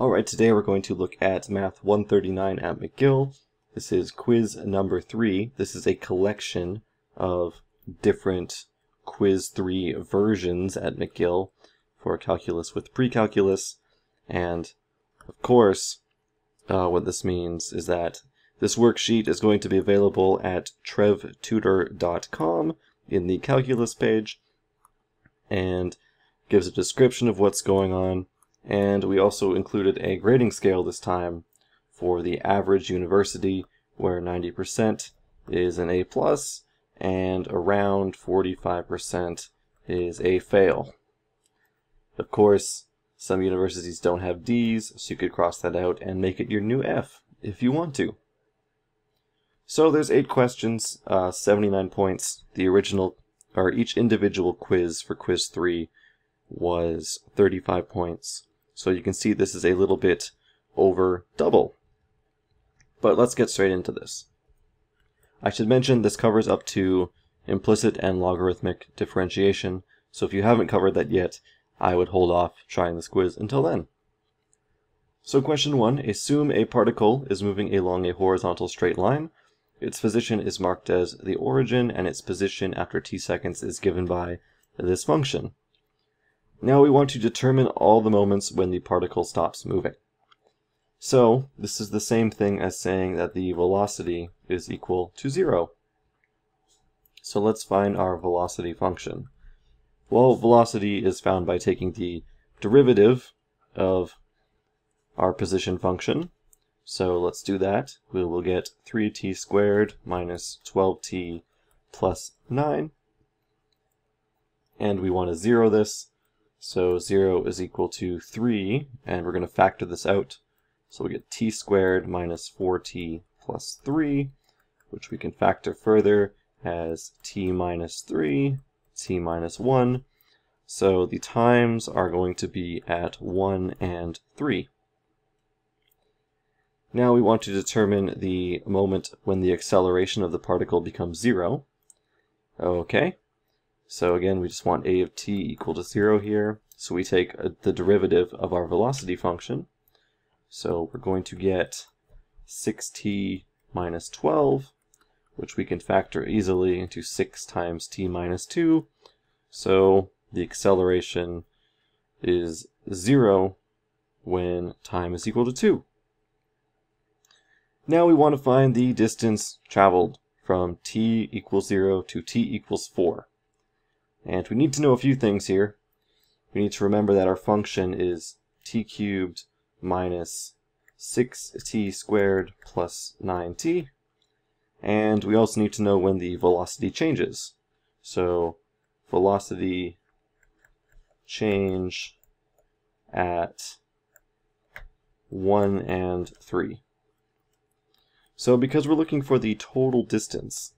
Alright, today we're going to look at Math 139 at McGill. This is quiz number 3. This is a collection of different quiz 3 versions at McGill for calculus with pre-calculus. And of course, what this means is that this worksheet is going to be available at TrevTutor.com in the calculus page and gives a description of what's going on. And we also included a grading scale this time for the average university, where 90% is an A+, and around 45% is a fail. Of course, some universities don't have D's, so you could cross that out and make it your new F if you want to. So there's 8 questions, 79 points. The original, or each individual quiz for quiz 3 was 35 points. So you can see this is a little bit over double. But let's get straight into this. I should mention this covers up to implicit and logarithmic differentiation, so if you haven't covered that yet, I would hold off trying this quiz until then. So question 1, assume a particle is moving along a horizontal straight line. Its position is marked as the origin, and its position after t seconds is given by this function. Now we want to determine all the moments when the particle stops moving. So this is the same thing as saying that the velocity is equal to 0. So let's find our velocity function. Well, velocity is found by taking the derivative of our position function. So let's do that. We will get 3t squared minus 12t plus 9. And we want to zero this. So 0 is equal to 3, and we're going to factor this out. So we get t squared minus 4t plus 3, which we can factor further as t minus 3, t minus 1. So the times are going to be at 1 and 3. Now we want to determine the moment when the acceleration of the particle becomes 0. Okay. So again, we just want a of t equal to 0 here. So we take the derivative of our velocity function. So we're going to get 6t minus 12, which we can factor easily into 6 times t minus 2. So the acceleration is 0 when time is equal to 2. Now we want to find the distance traveled from t equals 0 to t equals 4. And we need to know a few things here. We need to remember that our function is t cubed minus 6t squared plus 9t. And we also need to know when the velocity changes. So velocity change at 1 and 3. So because we're looking for the total distance,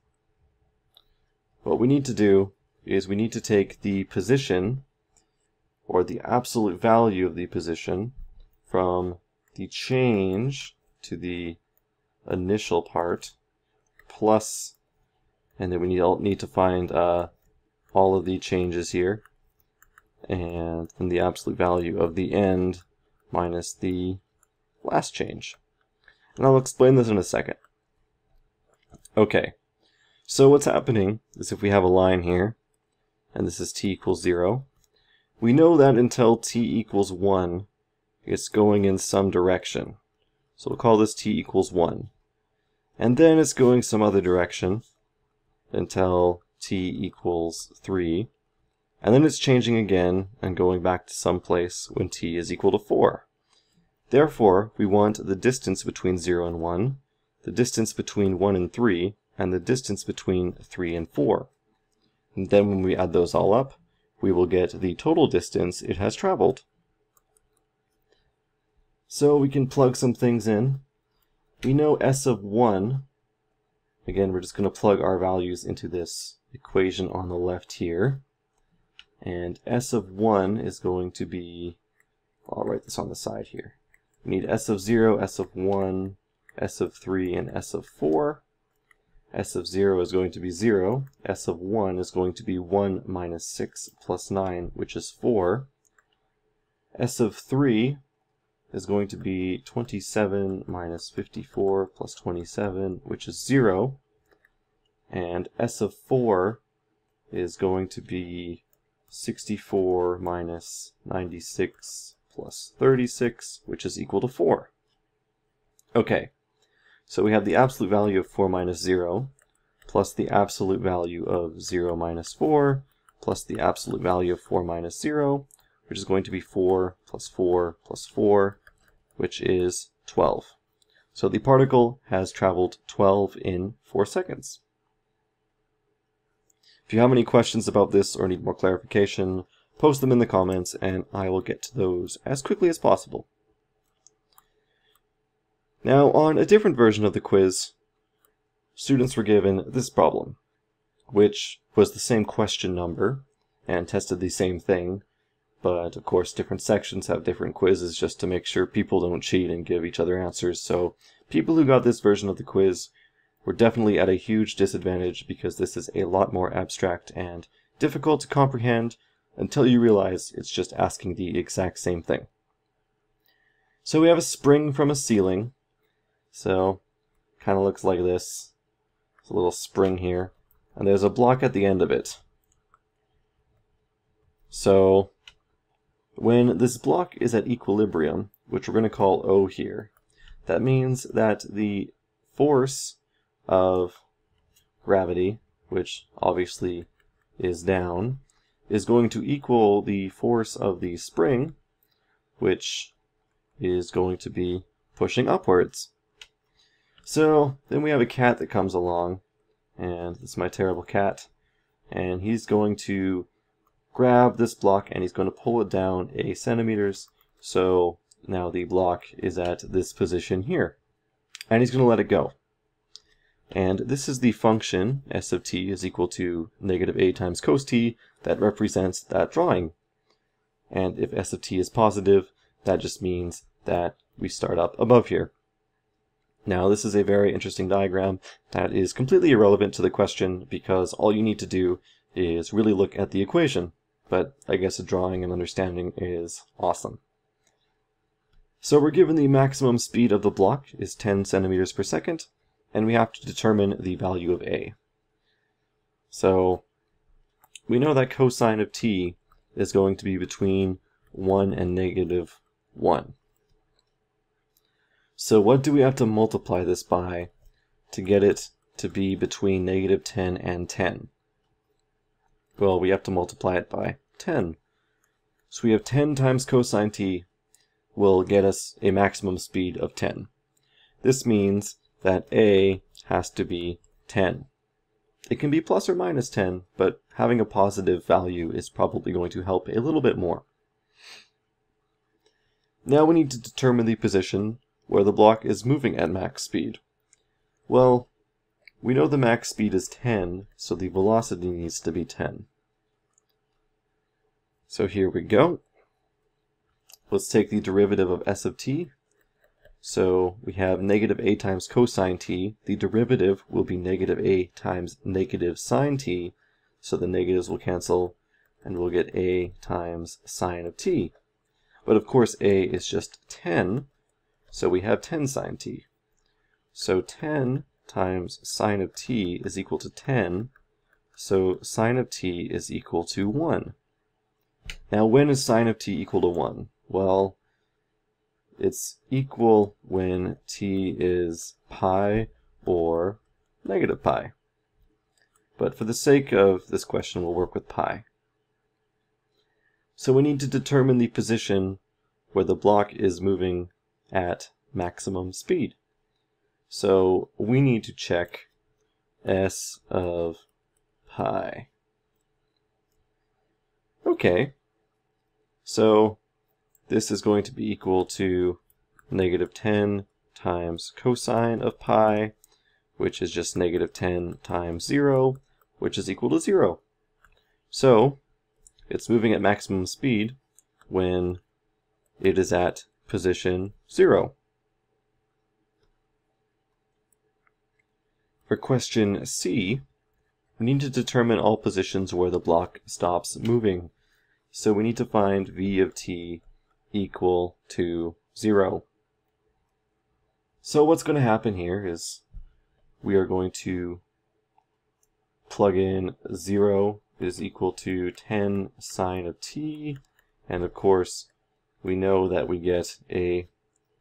what we need to do is we need to take the position, or the absolute value of the position, from the change to the initial part, plus, and then we need to find all of the changes here, and then the absolute value of the end minus the last change. And I'll explain this in a second. Okay, so what's happening is if we have a line here, and this is t equals 0, we know that until t equals 1, it's going in some direction. So we'll call this t equals 1. And then it's going some other direction until t equals 3. And then it's changing again and going back to some place when t is equal to 4. Therefore, we want the distance between 0 and 1, the distance between 1 and 3, and the distance between 3 and 4. And then when we add those all up, we will get the total distance it has traveled. So we can plug some things in. We know s of 1. Again, we're just going to plug our values into this equation on the left here. And s of 1 is going to be, I'll write this on the side here. We need s of 0, s of 1, s of 3, and s of 4. S of 0 is going to be 0. S of 1 is going to be 1 minus 6 plus 9, which is 4. S of 3 is going to be 27 minus 54 plus 27, which is 0. And S of 4 is going to be 64 minus 96 plus 36, which is equal to 4. Okay, so we have the absolute value of 4 minus 0, plus the absolute value of 0 minus 4, plus the absolute value of 4 minus 0, which is going to be 4 plus 4 plus 4, which is 12. So the particle has traveled 12 in 4 seconds. If you have any questions about this or need more clarification, post them in the comments and I will get to those as quickly as possible. Now, on a different version of the quiz, students were given this problem, which was the same question number and tested the same thing, but of course different sections have different quizzes just to make sure people don't cheat and give each other answers. So people who got this version of the quiz were definitely at a huge disadvantage because this is a lot more abstract and difficult to comprehend until you realize it's just asking the exact same thing. So we have a spring from a ceiling. So kind of looks like this. There's a little spring here, and there's a block at the end of it. So when this block is at equilibrium, which we're going to call O here, that means that the force of gravity, which obviously is down, is going to equal the force of the spring, which is going to be pushing upwards. So then we have a cat that comes along, and this is my terrible cat, and he's going to grab this block and he's going to pull it down 8 centimeters. So now the block is at this position here, and he's going to let it go. And this is the function, S of t is equal to negative a times cos t, that represents that drawing. And if S of t is positive, that just means that we start up above here. Now this is a very interesting diagram that is completely irrelevant to the question because all you need to do is really look at the equation. But I guess a drawing and understanding is awesome. So we're given the maximum speed of the block is 10 centimeters per second, and we have to determine the value of a. So we know that cosine of t is going to be between 1 and negative 1. So what do we have to multiply this by to get it to be between negative 10 and 10? Well, we have to multiply it by 10. So we have 10 times cosine t will get us a maximum speed of 10. This means that a has to be 10. It can be plus or minus 10, but having a positive value is probably going to help a little bit more. Now we need to determine the position where the block is moving at max speed. Well, we know the max speed is 10, so the velocity needs to be 10. So here we go. Let's take the derivative of S of t. So we have negative a times cosine t. The derivative will be negative a times negative sine t. So the negatives will cancel, and we'll get a times sine of t. But of course a is just 10, so we have 10 sine t. So 10 times sine of t is equal to 10, so sine of t is equal to 1. Now when is sine of t equal to 1? Well, it's equal when t is pi or negative pi. But for the sake of this question, we'll work with pi. So we need to determine the position where the block is moving at maximum speed. So we need to check S of pi. Okay, so this is going to be equal to negative 10 times cosine of pi, which is just negative 10 times 0, which is equal to 0. So it's moving at maximum speed when it is at position 0. For question C, we need to determine all positions where the block stops moving. So we need to find v of t equal to 0. So what's going to happen here is we are going to plug in 0 is equal to 10 sine of t, and of course we know that we get a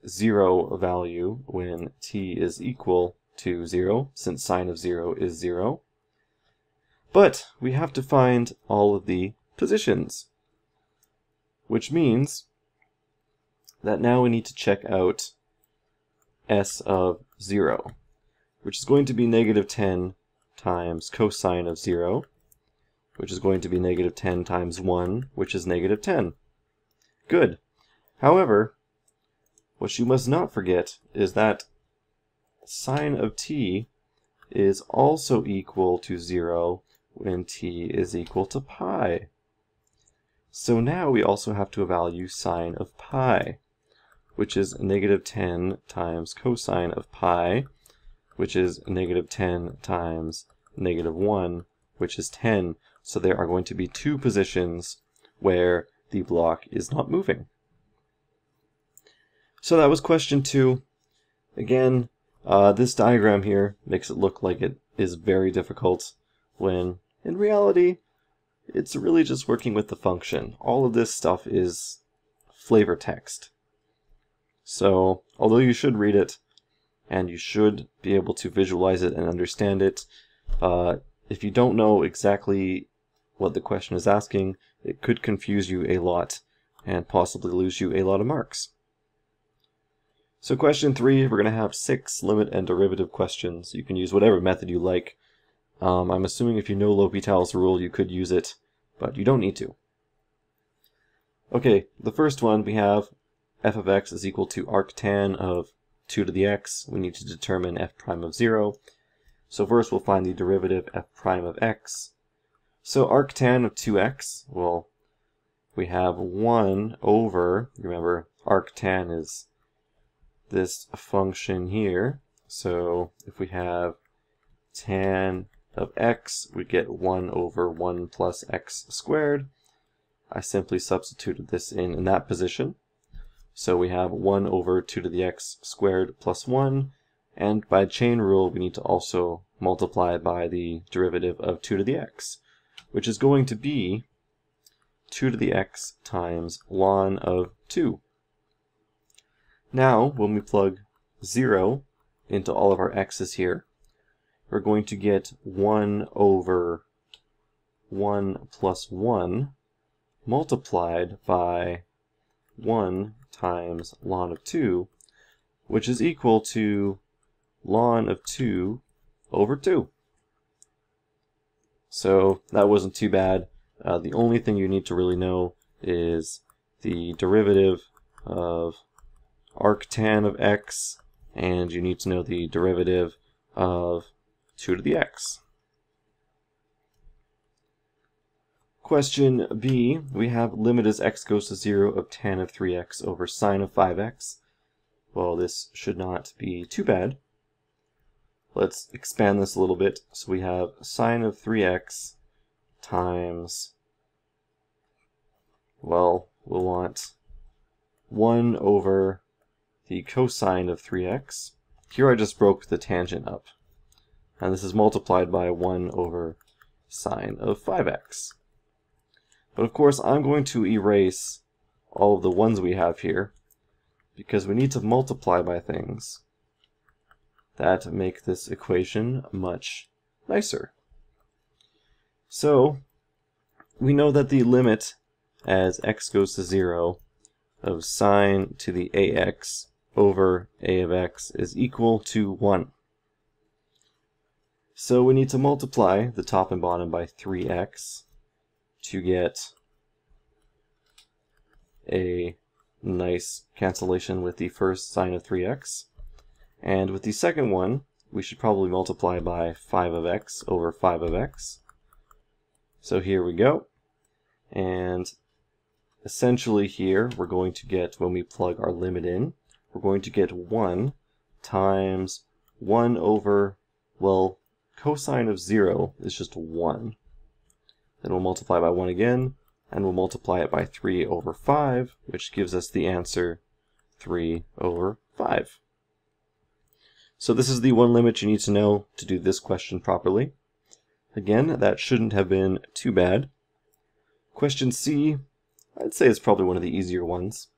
0 value when t is equal to 0, since sine of 0 is 0. But we have to find all of the positions, which means that now we need to check out s of 0, which is going to be negative 10 times cosine of 0, which is going to be negative 10 times 1, which is negative 10. Good. However, what you must not forget is that sine of t is also equal to 0 when t is equal to pi. So now we also have to evaluate sine of pi, which is negative 10 times cosine of pi, which is negative 10 times negative 1, which is 10. So there are going to be two positions where the block is not moving. So that was question 2. Again, this diagram here makes it look like it is very difficult, when in reality it's really just working with the function. All of this stuff is flavor text. So although you should read it and you should be able to visualize it and understand it, if you don't know exactly what the question is asking, it could confuse you a lot and possibly lose you a lot of marks. So question 3, we're going to have 6 limit and derivative questions. You can use whatever method you like. I'm assuming if you know L'Hopital's rule, you could use it, but you don't need to. Okay, the first one, we have f of x is equal to arctan of 2 to the x. We need to determine f prime of 0. So first we'll find the derivative f prime of x. So arctan of 2x, well, we have 1 over, remember, arctan is this function here. So if we have tan of x, we get 1 over 1 plus x squared. I simply substituted this in that position. So we have 1 over 2 to the x squared plus 1. And by chain rule, we need to also multiply by the derivative of 2 to the x, which is going to be 2 to the x times ln of 2. Now, when we plug 0 into all of our x's here, we're going to get 1 over 1 plus 1 multiplied by 1 times ln of 2, which is equal to ln of 2 over 2. So that wasn't too bad. The only thing you need to really know is the derivative of arctan of x, and you need to know the derivative of 2 to the x. Question B, we have limit as x goes to 0 of tan of 3x over sine of 5x. Well, this should not be too bad. Let's expand this a little bit. So we have sine of 3x times, well, we'll want 1 over the cosine of 3x. Here I just broke the tangent up. And this is multiplied by 1 over sine of 5x. But of course, I'm going to erase all of the ones we have here, because we need to multiply by things that make this equation much nicer. So, we know that the limit as x goes to 0 of sine to the ax over a of x is equal to 1. So we need to multiply the top and bottom by 3x to get a nice cancellation with the first sine of 3x. And with the second one, we should probably multiply by 5 of x over 5 of x. So here we go. And essentially here, we're going to get, when we plug our limit in, we're going to get 1 times 1 over, well, cosine of 0 is just 1. Then we'll multiply by 1 again, and we'll multiply it by 3 over 5, which gives us the answer 3 over 5. So this is the one limit you need to know to do this question properly. Again, that shouldn't have been too bad. Question C, I'd say it's probably one of the easier ones.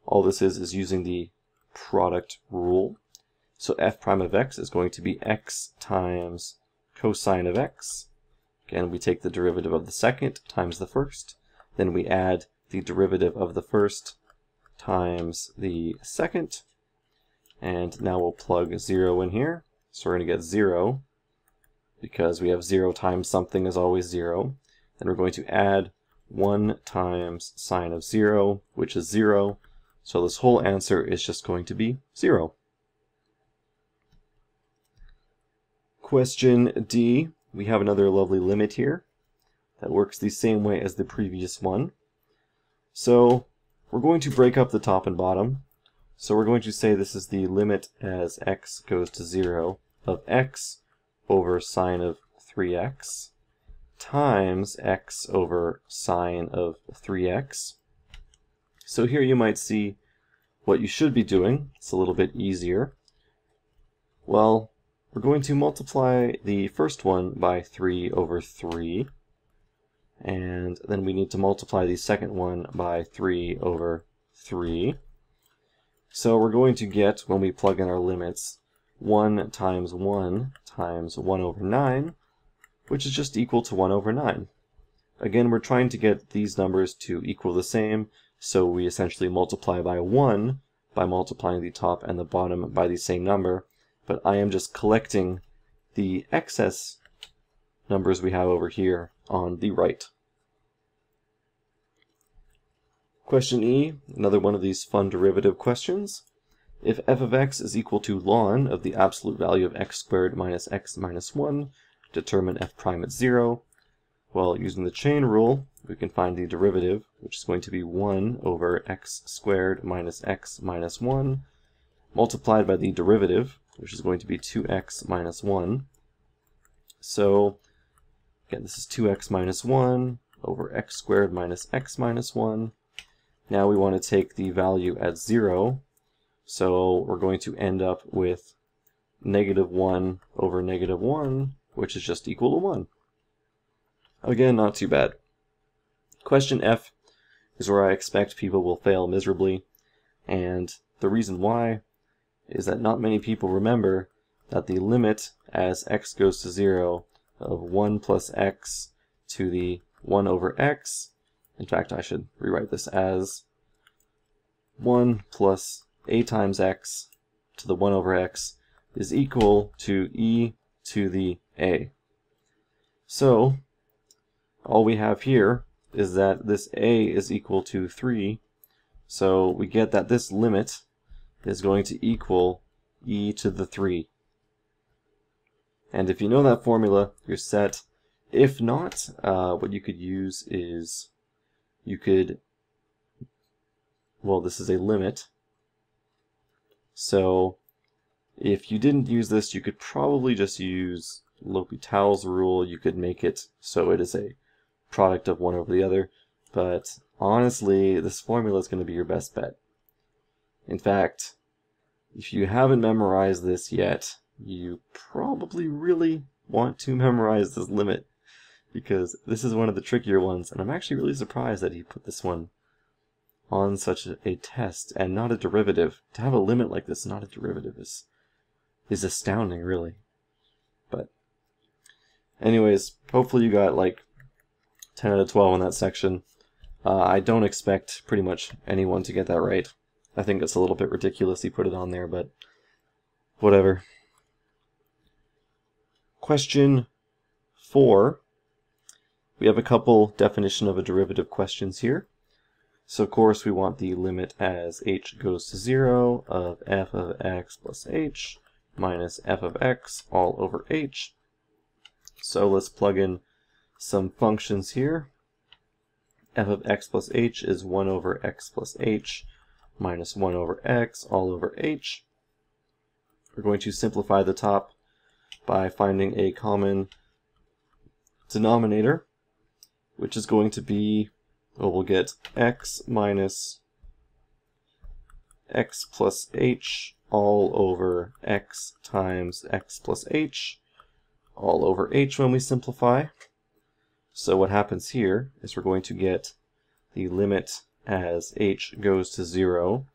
All this is using the product rule. So f prime of x is going to be x times cosine of x. Again, we take the derivative of the second times the first. Then we add the derivative of the first times the second. And now we'll plug 0 in here. So we're going to get 0, because we have 0 times something is always 0. Then we're going to add 1 times sine of 0, which is 0. So this whole answer is just going to be 0. Question D, we have another lovely limit here that works the same way as the previous one. So we're going to break up the top and bottom. So we're going to say this is the limit as x goes to 0 of x over sine of 3x times x over sine of 3x. So here you might see what you should be doing. It's a little bit easier. Well, we're going to multiply the first one by 3 over 3. And then we need to multiply the second one by 3 over 3. So we're going to get, when we plug in our limits, 1 times 1 times 1 over 9, which is just equal to 1 over 9. Again, we're trying to get these numbers to equal the same, so we essentially multiply by 1 by multiplying the top and the bottom by the same number, but I am just collecting the excess numbers we have over here on the right. Question E, another one of these fun derivative questions. If f of x is equal to ln of the absolute value of x squared minus x minus 1, determine f prime at 0. Well, using the chain rule, we can find the derivative, which is going to be 1 over x squared minus x minus 1, multiplied by the derivative, which is going to be 2x minus 1. So, again, this is 2x minus 1 over x squared minus x minus 1. Now we want to take the value at 0, so we're going to end up with negative 1 over negative 1, which is just equal to 1. Again, not too bad. Question F is where I expect people will fail miserably, and the reason why is that not many people remember that the limit as x goes to 0 of 1 plus x to the 1 over x, in fact I should rewrite this as 1 plus a times x to the 1 over x is equal to e to the a. So all we have here is that this a is equal to 3, so we get that this limit is going to equal e to the 3. And if you know that formula, you're set. If not, what you could use is you could, well, this is a limit. So if you didn't use this, you could probably just use L'Hopital's rule. You could make it so it is a product of one over the other. But honestly, this formula is going to be your best bet. In fact, if you haven't memorized this yet, you probably really want to memorize this limit, because this is one of the trickier ones, and I'm actually really surprised that he put this one on such a test and not a derivative. To have a limit like this, not a derivative, is astounding, really. But anyways, hopefully you got like 10 out of 12 in that section. I don't expect pretty much anyone to get that right. I think it's a little bit ridiculous he put it on there, but whatever. Question 4. We have a couple definition of a derivative questions here. So of course we want the limit as h goes to 0 of f of x plus h minus f of x all over h. So let's plug in some functions here. F of x plus h is 1 over x plus h minus 1 over x all over h. We're going to simplify the top by finding a common denominator, which is going to be, well, we'll get x minus x plus h all over x times x plus h all over h when we simplify. So what happens here is we're going to get the limit as h goes to 0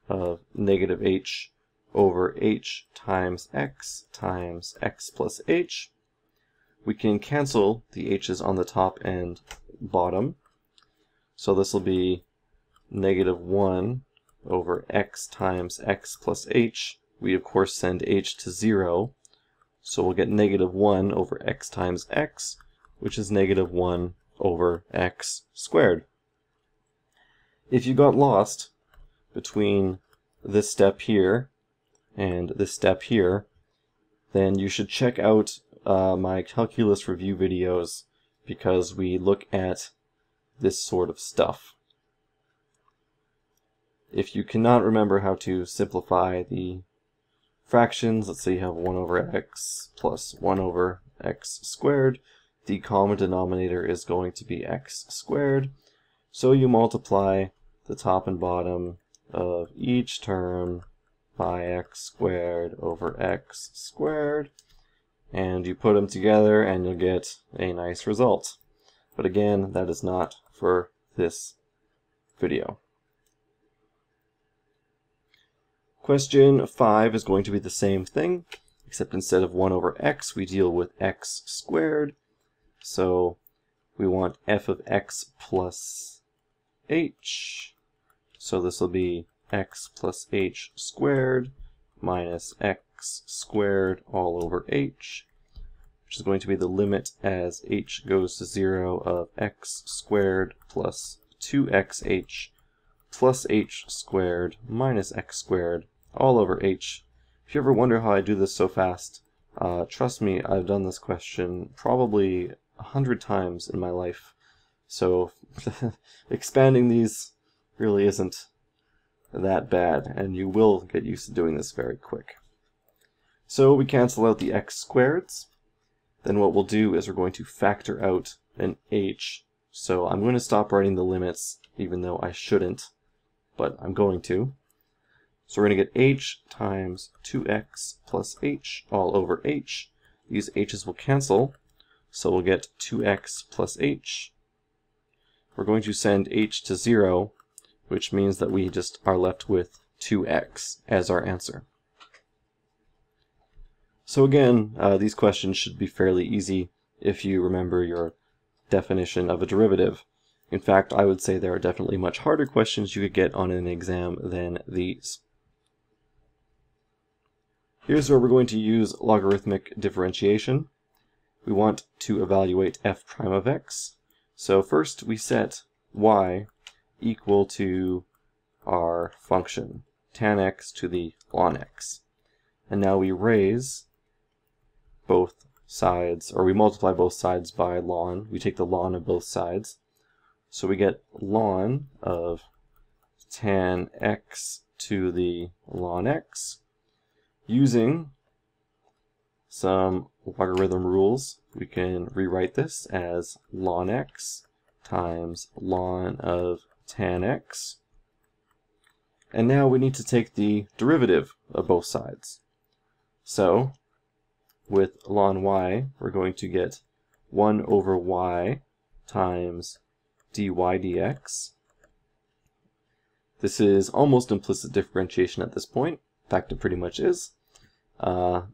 of negative h over h times x plus h. We can cancel the h's on the top and bottom. So this will be negative 1 over x times x plus h. We of course send h to 0. So we'll get negative 1 over x times x, which is negative 1 over x squared. If you got lost between this step here and this step here, then you should check out my calculus review videos, because we look at this sort of stuff. If you cannot remember how to simplify the fractions, let's say you have 1 over x plus 1 over x squared, the common denominator is going to be x squared. So you multiply the top and bottom of each term by x squared over x squared, and you put them together and you'll get a nice result. But again, that is not for this video. Question 5 is going to be the same thing, except instead of 1 over x, we deal with x squared. So we want f of x plus h. So this will be x plus h squared minus x squared all over h, which is going to be the limit as h goes to 0 of x squared plus 2xh plus h squared minus x squared all over h. If you ever wonder how I do this so fast, trust me, I've done this question probably 100 times in my life. So expanding these really isn't that bad, and you will get used to doing this very quick. So we cancel out the x squareds. Then what we'll do is we're going to factor out an h. So I'm going to stop writing the limits, even though I shouldn't, but I'm going to. So we're going to get h times 2x plus h all over h. These h's will cancel, so we'll get 2x plus h. We're going to send h to 0, which means that we just are left with 2x as our answer. So again, these questions should be fairly easy if you remember your definition of a derivative. In fact, I would say there are definitely much harder questions you could get on an exam than these. Here's where we're going to use logarithmic differentiation. We want to evaluate f prime of x. So first we set y equal to our function, tan x to the ln x. And now we raise both sides, or we multiply both sides by ln. We take the ln of both sides. So we get ln of tan x to the ln x. Using some logarithm rules, we can rewrite this as ln x times ln of tan x. And now we need to take the derivative of both sides. So with ln y, we're going to get 1 over y times dy dx. This is almost implicit differentiation at this point. In fact, it pretty much is.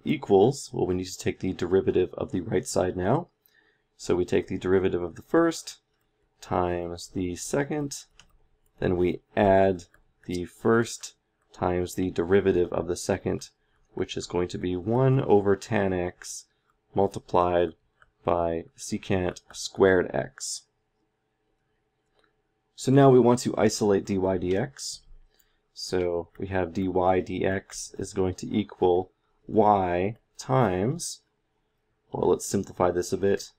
Equals, well, we need to take the derivative of the right side now. So we take the derivative of the first times the second, then we add the first times the derivative of the second, which is going to be 1 over tan x multiplied by secant squared x. So now we want to isolate dy dx. So we have dy dx is going to equal y times, well, let's simplify this a bit,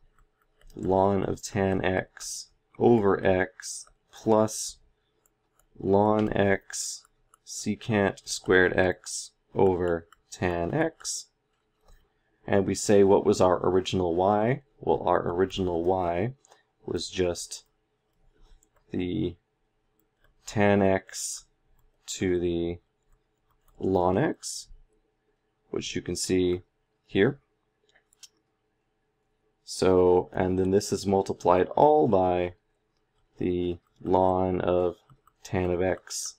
ln of tan x over x plus ln x secant squared x over tan x. And we say, what was our original y? Well, our original y was just the tan x to the ln x, which you can see here. So, and then this is multiplied all by the ln of tan of x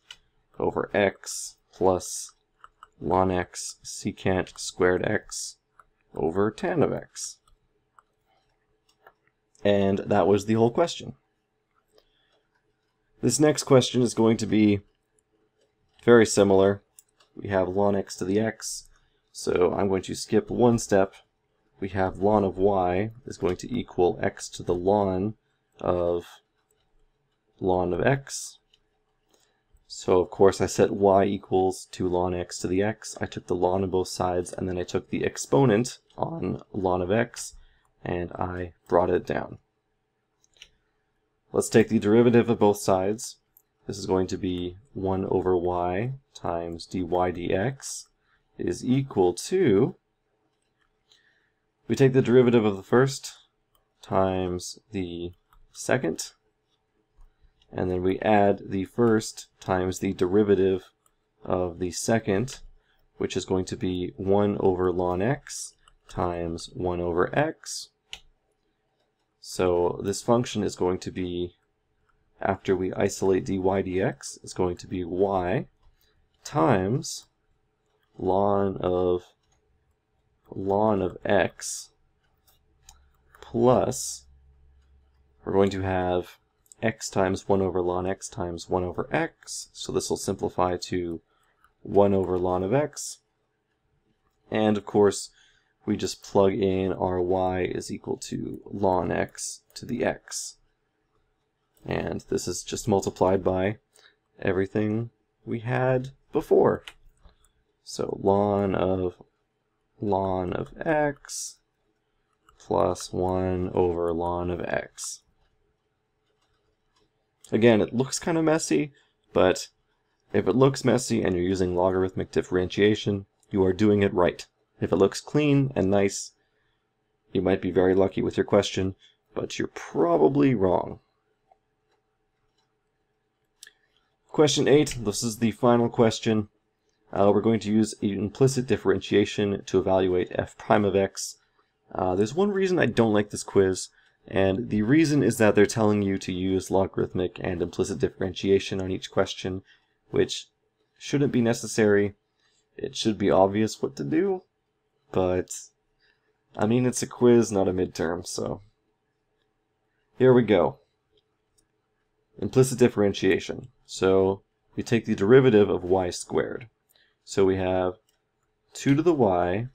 over x plus ln x secant squared x over tan of x. And that was the whole question. This next question is going to be very similar. We have ln x to the x, so I'm going to skip one step. We have ln of y is going to equal x to the ln of x. So of course I set y equals to ln x to the x. I took the ln on both sides, and then I took the exponent on ln of x, and I brought it down. Let's take the derivative of both sides. This is going to be 1 over y times dy dx is equal to, we take the derivative of the first times the second, and then we add the first times the derivative of the second, which is going to be 1 over ln x times 1 over x. So this function is going to be, after we isolate dy dx, is going to be y times ln of x plus, we're going to have x times 1 over ln x times 1 over x, so this will simplify to 1 over ln of x, and of course we just plug in our y is equal to ln x to the x, and this is just multiplied by everything we had before. So ln of x plus 1 over ln of x. Again, it looks kind of messy, but if it looks messy and you're using logarithmic differentiation, you are doing it right. If it looks clean and nice, you might be very lucky with your question, but you're probably wrong. Question 8, this is the final question. We're going to use implicit differentiation to evaluate f prime of x. There's one reason I don't like this quiz, and the reason is that they're telling you to use logarithmic and implicit differentiation on each question, which shouldn't be necessary. It should be obvious what to do, but I mean, it's a quiz, not a midterm, so here we go. Implicit differentiation. So we take the derivative of y squared. So we have 2 to the y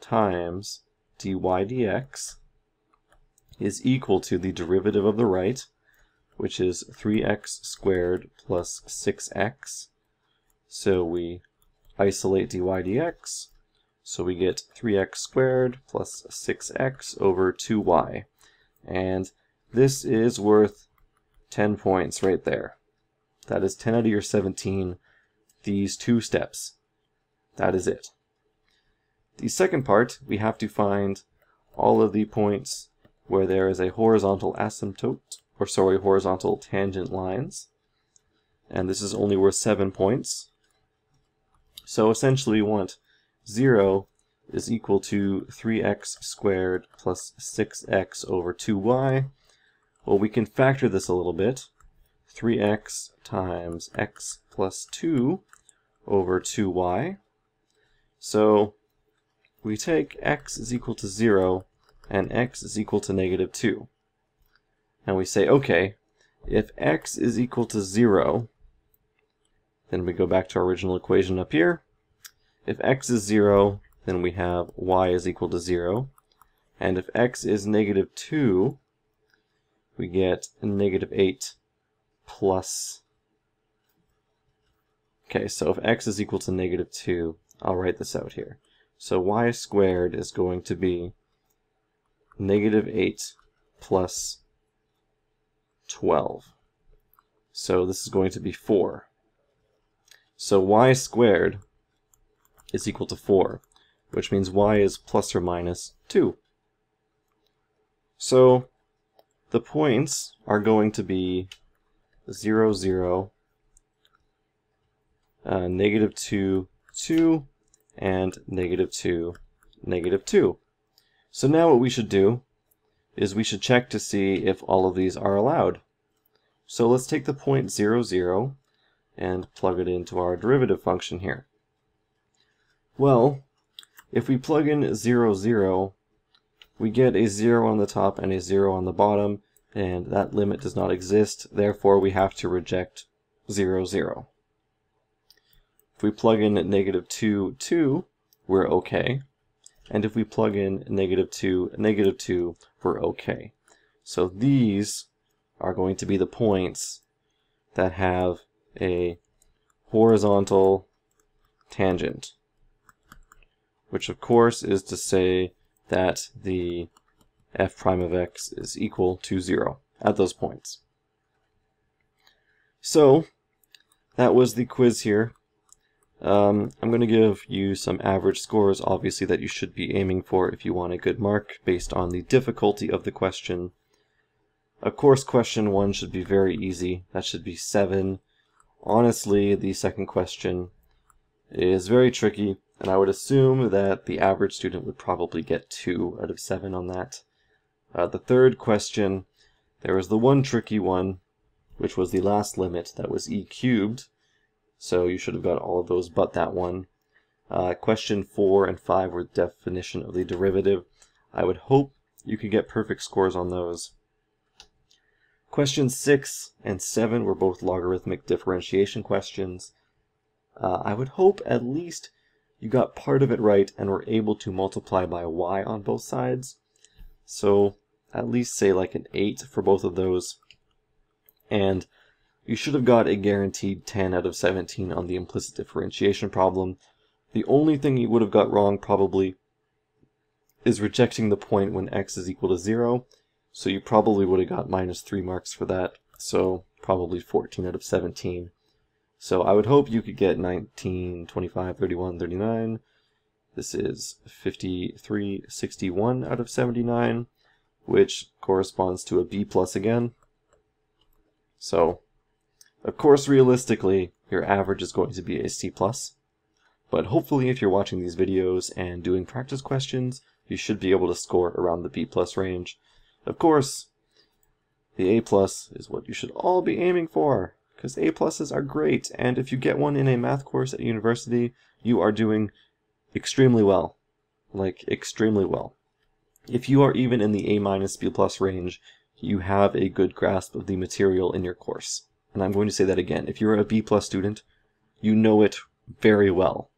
times dy dx is equal to the derivative of the right, which is 3x squared plus 6x. So we isolate dy dx, so we get 3x squared plus 6x over 2y. And this is worth 10 points right there. That is 10 out of your 17, these two steps. That is it. The second part, we have to find all of the points where there is a horizontal asymptote, or sorry, horizontal tangent lines. And this is only worth 7 points. So essentially we want 0 is equal to 3x squared plus 6x over 2y. Well, we can factor this a little bit. 3x times x plus 2 over 2y. So we take x is equal to 0 and x is equal to negative 2. And we say, okay, if x is equal to 0, then we go back to our original equation up here. If x is 0, then we have y is equal to 0. And if x is negative 2, we get negative 8 plus. Okay, so if x is equal to negative 2, I'll write this out here. So y squared is going to be negative 8 plus 12. So this is going to be 4. So y squared is equal to 4, which means y is plus or minus 2. So the points are going to be 0, 0, negative 2, 2, and -2, -2. So now what we should do is we should check to see if all of these are allowed. So let's take the point 0, 0 and plug it into our derivative function here. Well, if we plug in 0, 0, we get a 0 on the top and a 0 on the bottom, and that limit does not exist, therefore we have to reject 0, 0. If we plug in -2, 2, we're okay. And if we plug in -2, -2, we're okay. So these are going to be the points that have a horizontal tangent, which of course is to say that the f prime of x is equal to 0 at those points. So that was the quiz here. I'm going to give you some average scores, obviously, that you should be aiming for if you want a good mark based on the difficulty of the question. Of course, question 1 should be very easy. That should be 7. Honestly, the second question is very tricky, and I would assume that the average student would probably get 2 out of 7 on that. The third question, there was the one tricky one, which was the last limit, that was e cubed. So you should have got all of those but that one. Question 4 and 5 were the definition of the derivative. I would hope you could get perfect scores on those. Questions 6 and 7 were both logarithmic differentiation questions. I would hope at least you got part of it right and were able to multiply by y on both sides. So at least say like an 8 for both of those. And you should have got a guaranteed 10 out of 17 on the implicit differentiation problem. The only thing you would have got wrong probably is rejecting the point when x is equal to 0. So you probably would have got -3 marks for that. So probably 14 out of 17. So I would hope you could get 19, 25, 31, 39. This is 53, 61 out of 79, which corresponds to a B+ again. So of course, realistically, your average is going to be a C+, but hopefully if you're watching these videos and doing practice questions, you should be able to score around the B+ range. Of course, the A+ is what you should all be aiming for, because A+'s are great, and if you get one in a math course at university, you are doing extremely well. Like, extremely well. If you are even in the A- B+ range, you have a good grasp of the material in your course. And I'm going to say that again. If you're a B+ student, you know it very well.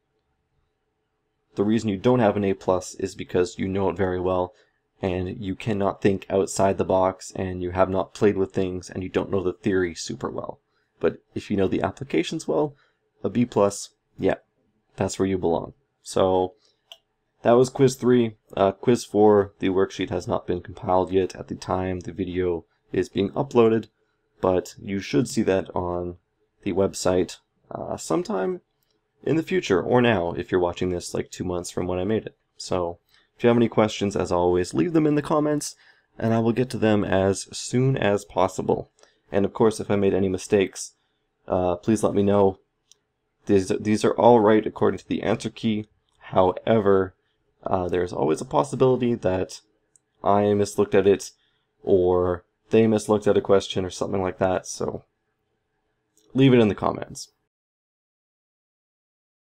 The reason you don't have an A+ is because you know it very well, and you cannot think outside the box, and you have not played with things, and you don't know the theory super well. But if you know the applications well, a B+, yeah, that's where you belong. So that was quiz 3. Quiz 4, the worksheet has not been compiled yet at the time the video is being uploaded, but you should see that on the website sometime in the future, or now, if you're watching this like 2 months from when I made it. So, if you have any questions, as always, leave them in the comments, and I will get to them as soon as possible. And of course, if I made any mistakes, please let me know. These are all right according to the answer key. However, there's always a possibility that I mislooked at it, or they mislooked at a question or something like that, so leave it in the comments.